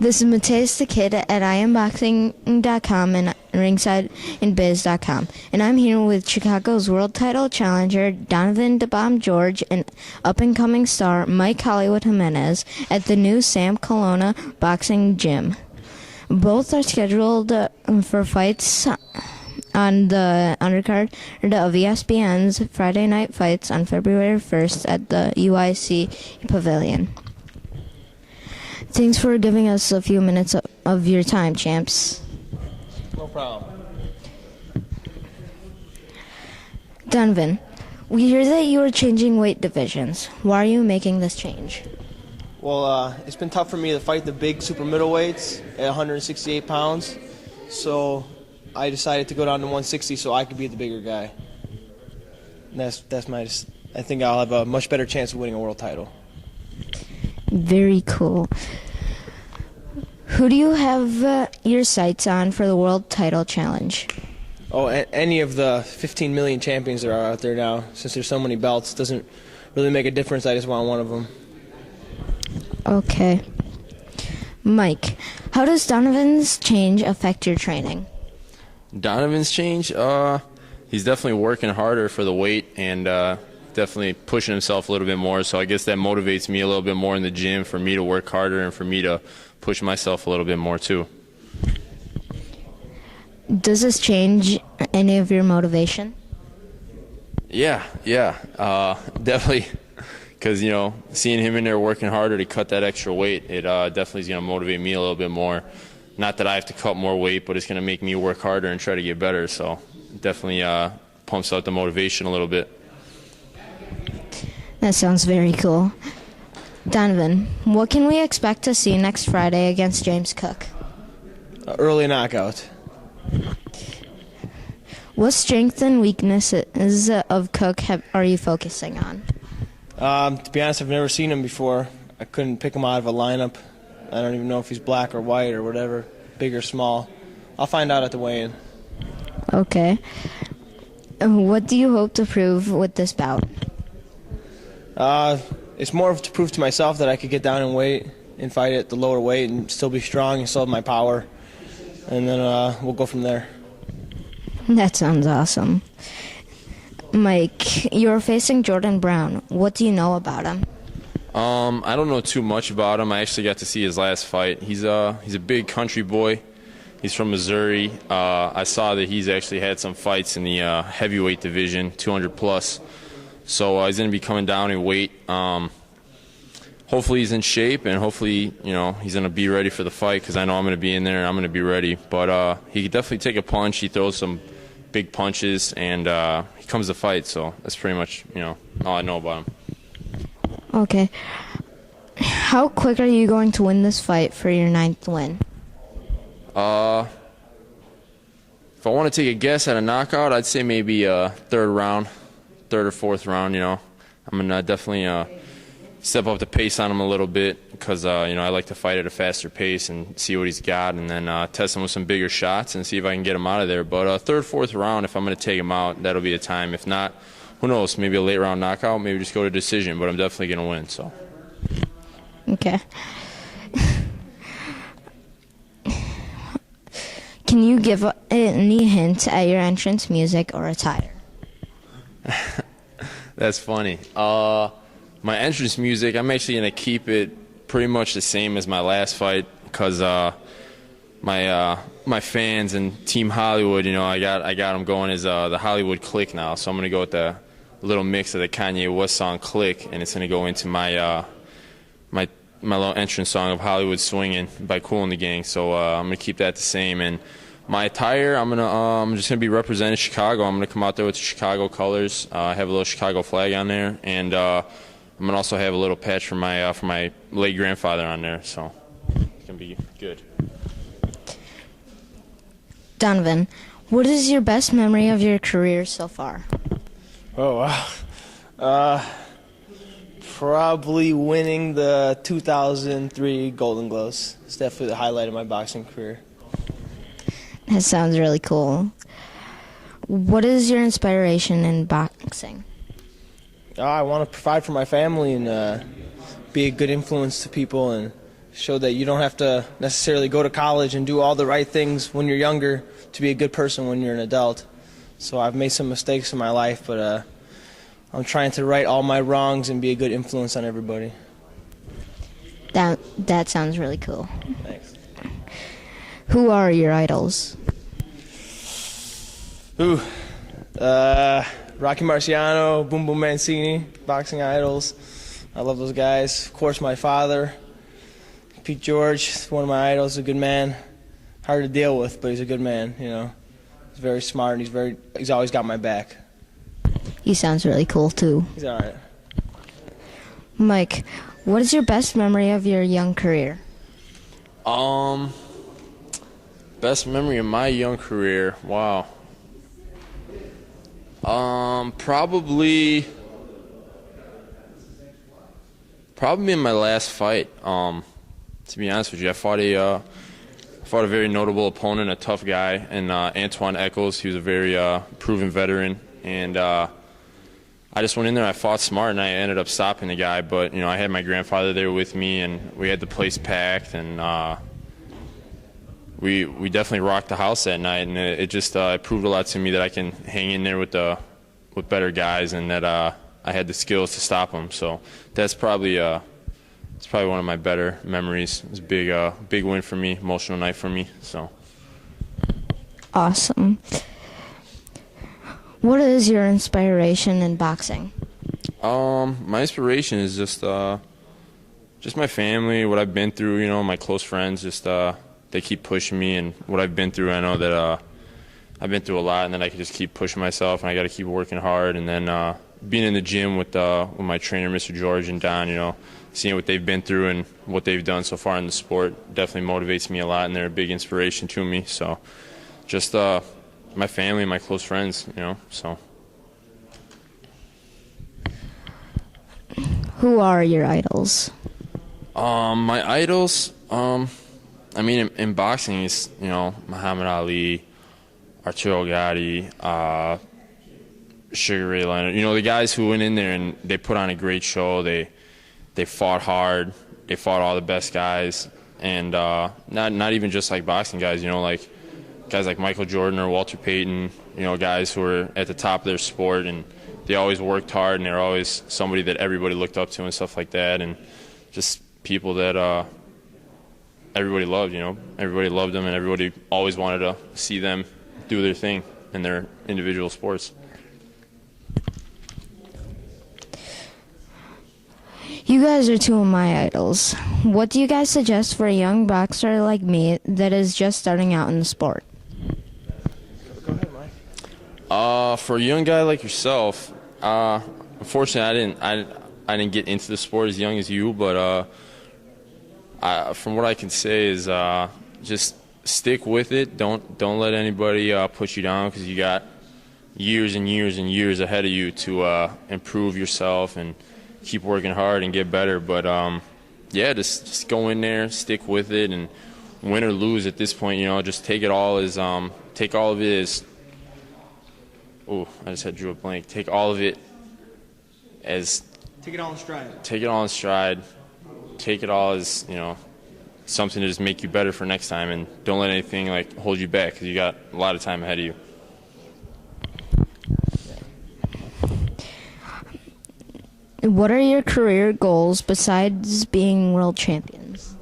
This is Matthaus the Kid at IamBoxing.com and RingsideInBiz.com. And I'm here with Chicago's world title challenger Donovan "The Bomb" George and up-and-coming star Mike Hollywood Jimenez at the new Sam Colonna Boxing Gym. Both are scheduled for fights on the undercard of ESPN's Friday Night Fights on February 1st at the UIC Pavilion. Thanks for giving us a few minutes of your time, champs. No problem. Donovan, we hear that you are changing weight divisions. Why are you making this change? Well, it's been tough for me to fight the big super middleweights at 168 pounds, so I decided to go down to 160 so I could be the bigger guy. And that's my. I think I'll have a much better chance of winning a world title. Very cool. Who do you have your sights on for the world title challenge? Oh, any of the 15 million champions that are out there now. Since there's so many belts, it doesn't really make a difference. I just want one of them. Okay. Mike, how does Donovan's change affect your training? Donovan's change? He's definitely working harder for the weight and definitely pushing himself a little bit more. So I guess that motivates me a little bit more in the gym for me to work harder and for me to push myself a little bit more too. Does this change any of your motivation? Yeah, definitely. Because, seeing him in there working harder to cut that extra weight, it definitely is going to motivate me a little bit more. Not that I have to cut more weight, but it's going to make me work harder and try to get better. So it definitely pumps out the motivation a little bit. That sounds very cool. Donovan, what can we expect to see next Friday against James Cook? Early knockout. What strengths and weaknesses of Cook are you focusing on? To be honest, I've never seen him before. I couldn't pick him out of a lineup. I don't even know if he's black or white or whatever, big or small. I'll find out at the weigh-in. Okay. What do you hope to prove with this bout? It's more to prove to myself that I could get down in weight and fight at the lower weight and still be strong and still have my power. And then we'll go from there. That sounds awesome. Mike, you're facing Jordan Brown. What do you know about him? I don't know too much about him. I actually got to see his last fight. He's a big country boy. He's from Missouri. I saw that he's actually had some fights in the heavyweight division, 200 plus. So he's going to be coming down in weight. Hopefully he's in shape, and hopefully he's going to be ready for the fight because I know I'm going to be in there and I'm going to be ready. But he could definitely take a punch. He throws some big punches, and he comes to fight. So that's pretty much all I know about him. Okay. How quick are you going to win this fight for your 9th win? If I want to take a guess at a knockout, I'd say maybe third or fourth round. I'm gonna definitely step up the pace on him a little bit because I like to fight at a faster pace and see what he's got, and then test him with some bigger shots and see if I can get him out of there. But third, fourth round, if I'm gonna take him out, that'll be the time. If not, who knows? Maybe a late round knockout, maybe just go to decision. But I'm definitely gonna win. So. Okay. Can you give any hint at your entrance music or attire? That's funny. My entrance music, I'm actually going to keep it pretty much the same as my last fight because my fans and Team Hollywood, I got them going as the Hollywood Click now. So I'm going to go with the little mix of the Kanye West song Click, and it's going to go into my my little entrance song of Hollywood Swinging by Kool and the Gang. So I'm going to keep that the same. And my attire, I'm just gonna be representing Chicago. I'm gonna come out there with the Chicago colors. I have a little Chicago flag on there, and I'm gonna also have a little patch for my late grandfather on there. So it's gonna be good. Donovan, what is your best memory of your career so far? Oh wow. Probably winning the 2003 Golden Gloves. It's definitely the highlight of my boxing career. That sounds really cool. What is your inspiration in boxing? I want to provide for my family and be a good influence to people and showed that you don't have to necessarily go to college and do all the right things when you're younger to be a good person when you're an adult. So I've made some mistakes in my life, but I'm trying to right all my wrongs and be a good influence on everybody. That sounds really cool. Thanks. Who are your idols? Rocky Marciano, Boom Boom Mancini, boxing idols. I love those guys. Of course, my father, Pete George, is one of my idols. A good man, hard to deal with, but he's a good man. You know, he's very smart and he's always got my back. He sounds really cool too. He's all right. Mike, what is your best memory of your young career? Best memory of my young career. Wow. Probably in my last fight. To be honest with you, I fought a very notable opponent, a tough guy, and Antoine Eccles. He was a very proven veteran, and I just went in there. I fought smart, and I ended up stopping the guy. But I had my grandfather there with me, and we had the place packed, and we definitely rocked the house that night, and it just it proved a lot to me that I can hang in there with better guys, and that I had the skills to stop them. So that's probably it's probably one of my better memories. It was a big win for me, emotional night for me. So awesome. What is your inspiration in boxing? My inspiration is just my family, what I've been through. My close friends, just they keep pushing me, and what I've been through, I know that I've been through a lot, and then I can just keep pushing myself, and I got to keep working hard. And then being in the gym with my trainer, Mr. George and Don, seeing what they've been through and what they've done so far in the sport definitely motivates me a lot, and they're a big inspiration to me. So just my family, my close friends, so. Who are your idols? My idols, in boxing, it's, Muhammad Ali, Arturo Gatti, Sugar Ray Leonard. The guys who went in there and they put on a great show. They fought hard. They fought all the best guys, and not even just like boxing guys. Like guys like Michael Jordan or Walter Payton. Guys who were at the top of their sport, and they always worked hard, and they're always somebody that everybody looked up to and stuff like that, and just people that everybody loved. Everybody loved them, and everybody always wanted to see them do their thing in their individual sports. You guys are two of my idols. What do you guys suggest for a young boxer like me that is just starting out in the sport? Go ahead, Mike. For a young guy like yourself, unfortunately, I didn't get into the sport as young as you, but from what I can say is just stick with it. Don't let anybody put you down, because you got years and years and years ahead of you to improve yourself and keep working hard and get better. But just go in there, stick with it, and win or lose at this point, just take it all as take all of it as. Oh, I just drew a blank. Take all of it as. Take it all in stride. Take it all in stride. Take it all as something to just make you better for next time, and don't let anything hold you back, because you got a lot of time ahead of you. What are your career goals besides being world champions?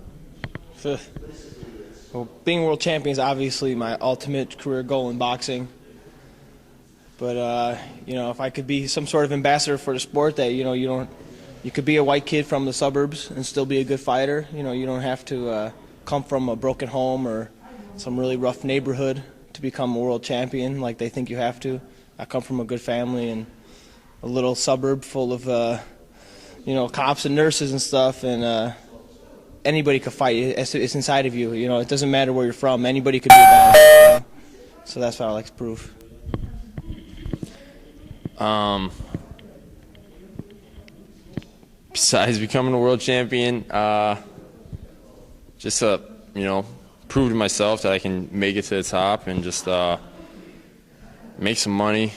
Well, being world champion is obviously my ultimate career goal in boxing. But if I could be some sort of ambassador for the sport, that you could be a white kid from the suburbs and still be a good fighter. You don't have to come from a broken home or some really rough neighborhood to become a world champion like they think you have to. I come from a good family and a little suburb full of cops and nurses and stuff, and anybody could fight. It's inside of you. It doesn't matter where you're from. Anybody could be a boxer. So that's what I like to prove. Besides becoming a world champion, just prove to myself that I can make it to the top, and just make some money,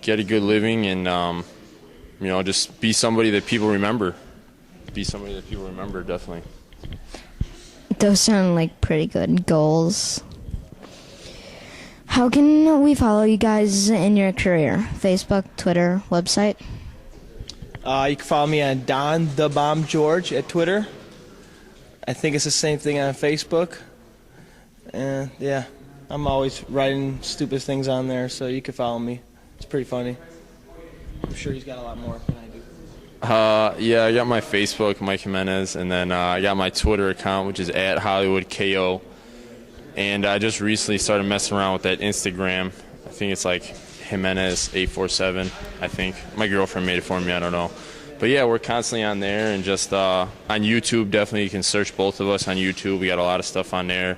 get a good living, and just be somebody that people remember. be somebody that people remember, definitely. Those sound like pretty good goals. How can we follow you guys in your career? Facebook, Twitter, website? You can follow me on Don the Bomb George at Twitter. I think it's the same thing on Facebook. And yeah, I'm always writing stupid things on there, so you can follow me. It's pretty funny. I'm sure he's got a lot more than I do. Yeah, I got my Facebook, Mike Jimenez, and then I got my Twitter account, which is at HollywoodKO. And I just recently started messing around with that Instagram. I think it's like Jimenez847, I think. My girlfriend made it for me, I don't know. But yeah, we're constantly on there, and just on YouTube, definitely you can search both of us on YouTube. We got a lot of stuff on there.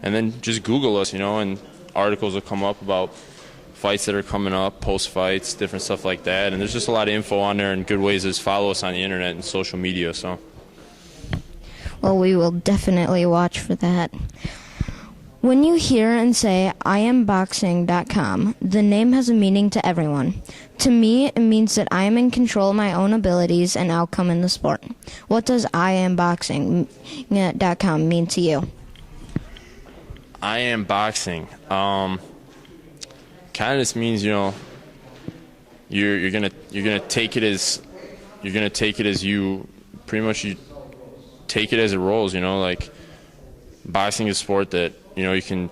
And then just Google us, and articles will come up about fights that are coming up, post-fights, different stuff like that. And there's just a lot of info on there, and good ways to just follow us on the internet and social media. So, Well, we will definitely watch for that. When you hear and say IamBoxing.com, the name has a meaning to everyone. To me, it means that I am in control of my own abilities and outcome in the sport. What does IamBoxing.com mean to you? I am boxing. Kind of just means you're gonna take it as you pretty much you take it as it rolls. Like boxing is a sport that you can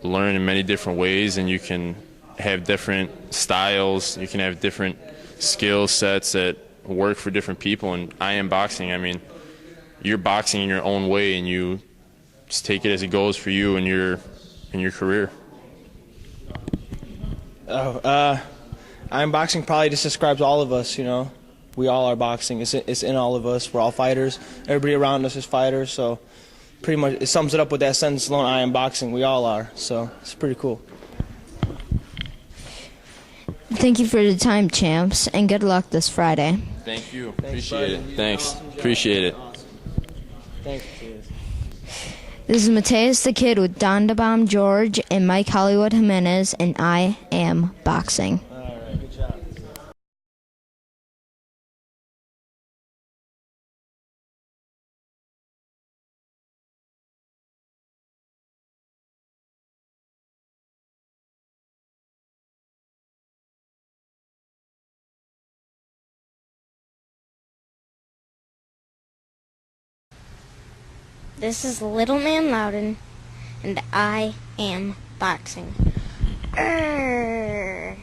learn in many different ways, and you can have different styles. You can have different skill sets that work for different people. And I am boxing. I mean, you're boxing in your own way, and you just take it as it goes for you in your career. I am boxing probably just describes all of us. We all are boxing. It's in all of us. We're all fighters. Everybody around us is fighters. So pretty much it sums it up with that sentence alone. I am boxing. We all are. So it's pretty cool. Thank you for the time, champs, and good luck this Friday. Thank you. Thanks, Appreciate buddy. it. Thanks. Appreciate it. Awesome. Thanks. This is Matthaus the Kid with Don the Bomb George and Mike Hollywood Jimenez, and I am boxing. All right. Good job. This is Little Man Loudon, and I am boxing. Arrgh.